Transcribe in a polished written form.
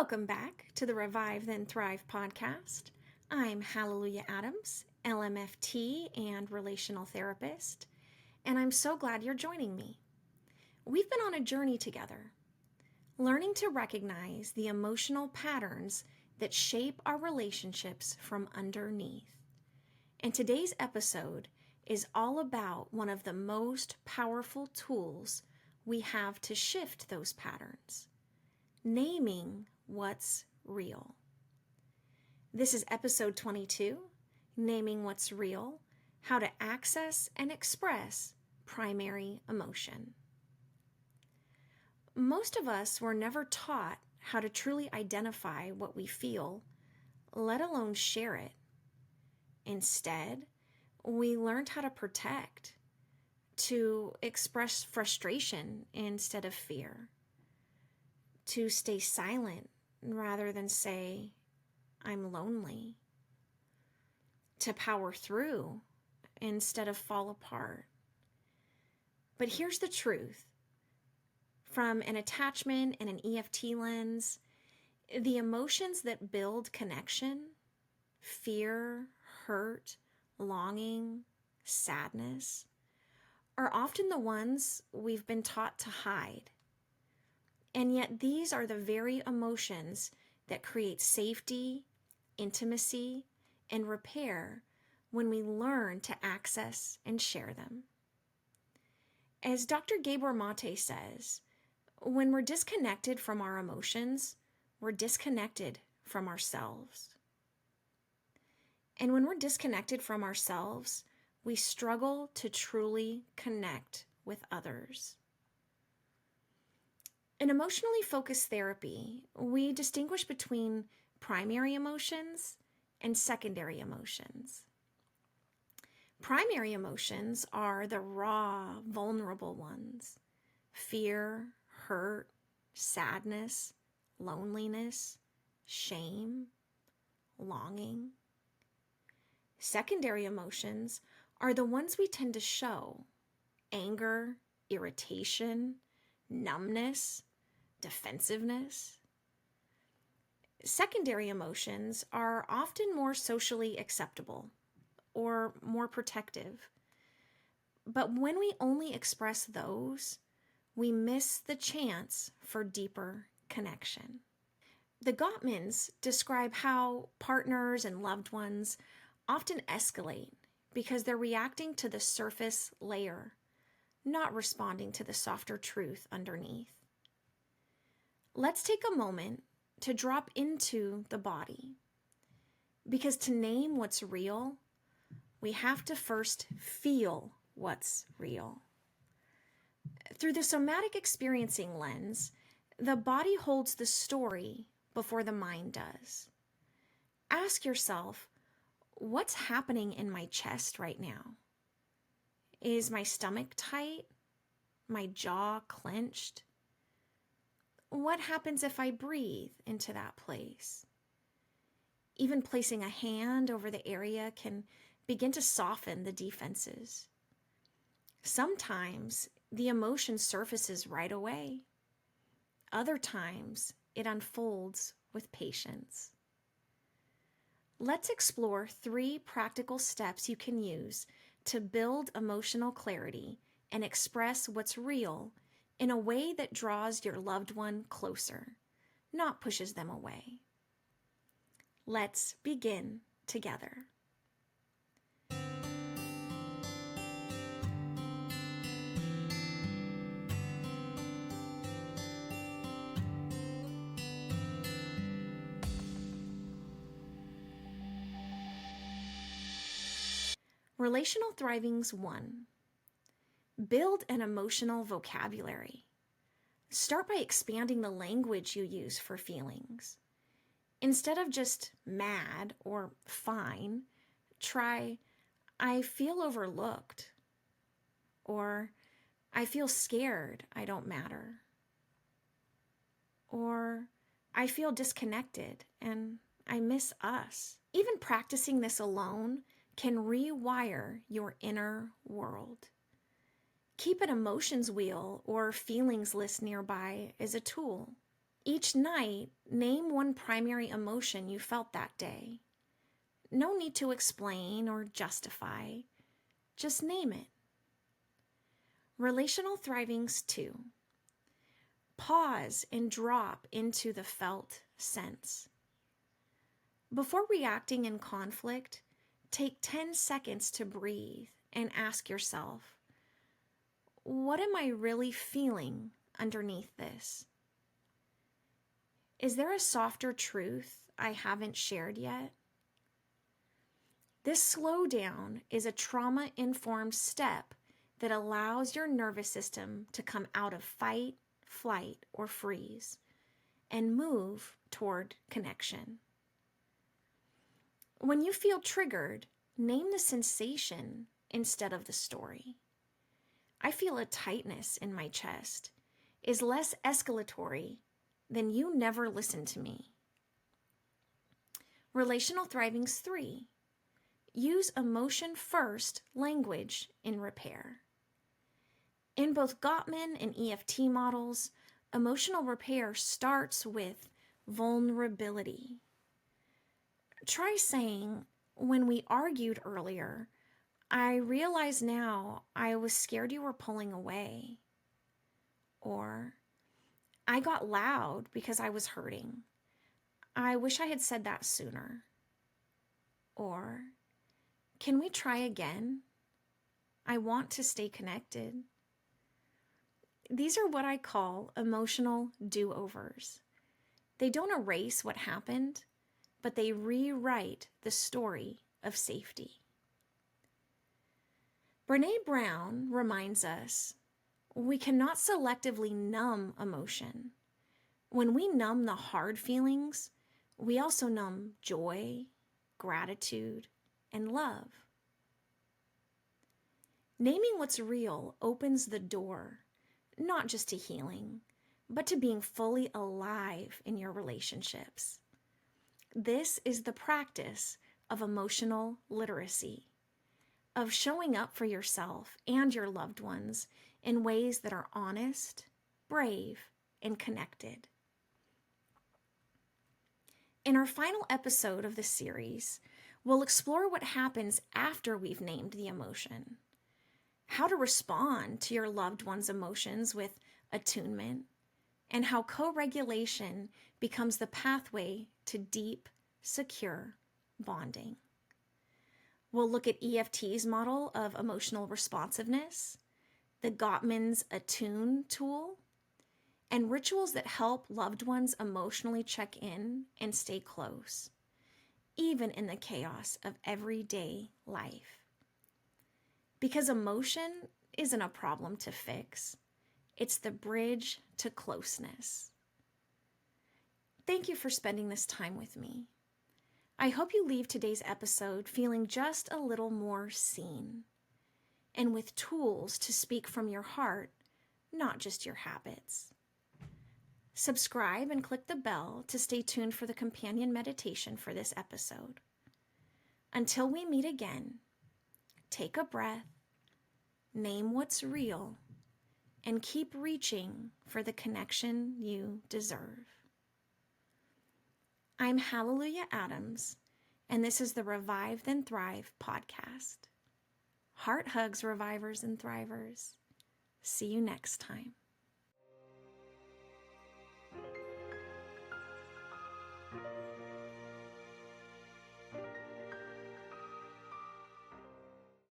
Welcome back to the Revive Then Thrive podcast. I'm Hallelujah Adams, LMFT and relational therapist, and I'm so glad you're joining me. We've been on a journey together, learning to recognize the emotional patterns that shape our relationships from underneath. And today's episode is all about one of the most powerful tools we have to shift those patterns: naming what's real. This is episode 22, Naming What's Real, How to Access and Express Primary Emotion. Most of us were never taught how to truly identify what we feel, let alone share it. Instead, we learned how to protect, to express frustration instead of fear, to stay silent rather than say, I'm lonely, to power through instead of fall apart. But here's the truth. From an attachment and an EFT lens, the emotions that build connection, fear, hurt, longing, sadness, are often the ones we've been taught to hide. And yet these are the very emotions that create safety, intimacy, and repair when we learn to access and share them. As Dr. Gabor Mate says, when we're disconnected from our emotions, we're disconnected from ourselves. And when we're disconnected from ourselves, we struggle to truly connect with others. In emotionally focused therapy, we distinguish between primary emotions and secondary emotions. Primary emotions are the raw, vulnerable ones: fear, hurt, sadness, loneliness, shame, longing. Secondary emotions are the ones we tend to show: anger, irritation, numbness, defensiveness. Secondary emotions are often more socially acceptable or more protective. But when we only express those, we miss the chance for deeper connection. The Gottmans describe how partners and loved ones often escalate because they're reacting to the surface layer, not responding to the softer truth underneath. Let's take a moment to drop into the body, because to name what's real, we have to first feel what's real. Through the somatic experiencing lens, the body holds the story before the mind does. Ask yourself, what's happening in my chest right now? Is my stomach tight? My jaw clenched? What happens if I breathe into that place? Even placing a hand over the area can begin to soften the defenses. Sometimes the emotion surfaces right away. Other times it unfolds with patience. Let's explore 3 practical steps you can use to build emotional clarity and express what's real in a way that draws your loved one closer, not pushes them away. Let's begin together. Relational Thriving's 1. Build an emotional vocabulary. Start by expanding the language you use for feelings. Instead of just mad or fine, try, I feel overlooked, or I feel scared, I don't matter, or I feel disconnected and I miss us. Even practicing this alone can rewire your inner world. Keep an emotions wheel or feelings list nearby as a tool. Each night, name one primary emotion you felt that day. No need to explain or justify, just name it. Relational Thrivings 2. Pause and drop into the felt sense. Before reacting in conflict, take 10 seconds to breathe and ask yourself, what am I really feeling underneath this? Is there a softer truth I haven't shared yet? This slowdown is a trauma-informed step that allows your nervous system to come out of fight, flight, or freeze and move toward connection. When you feel triggered, name the sensation instead of the story. I feel a tightness in my chest is less escalatory than you never listened to me. Relational Thrivings 3. Use emotion-first language in repair. In both Gottman and EFT models, emotional repair starts with vulnerability. Try saying, when we argued earlier, I realize now I was scared you were pulling away. Or, I got loud because I was hurting. I wish I had said that sooner. Or, can we try again? I want to stay connected. These are what I call emotional do-overs. They don't erase what happened, but they rewrite the story of safety. Brené Brown reminds us, we cannot selectively numb emotion. When we numb the hard feelings, we also numb joy, gratitude, and love. Naming what's real opens the door, not just to healing, but to being fully alive in your relationships. This is the practice of emotional literacy, of showing up for yourself and your loved ones in ways that are honest, brave, and connected. In our final episode of this series, we'll explore what happens after we've named the emotion, how to respond to your loved one's emotions with attunement, and how co-regulation becomes the pathway to deep, secure bonding. We'll look at EFT's model of emotional responsiveness, the Gottman's Attune tool, and rituals that help loved ones emotionally check in and stay close, even in the chaos of everyday life. Because emotion isn't a problem to fix, it's the bridge to closeness. Thank you for spending this time with me. I hope you leave today's episode feeling just a little more seen, and with tools to speak from your heart, not just your habits. Subscribe and click the bell to stay tuned for the companion meditation for this episode. Until we meet again, take a breath, name what's real, and keep reaching for the connection you deserve. I'm Hallelujah Adams, and this is the Revive Then Thrive podcast. Heart hugs, revivers and thrivers. See you next time.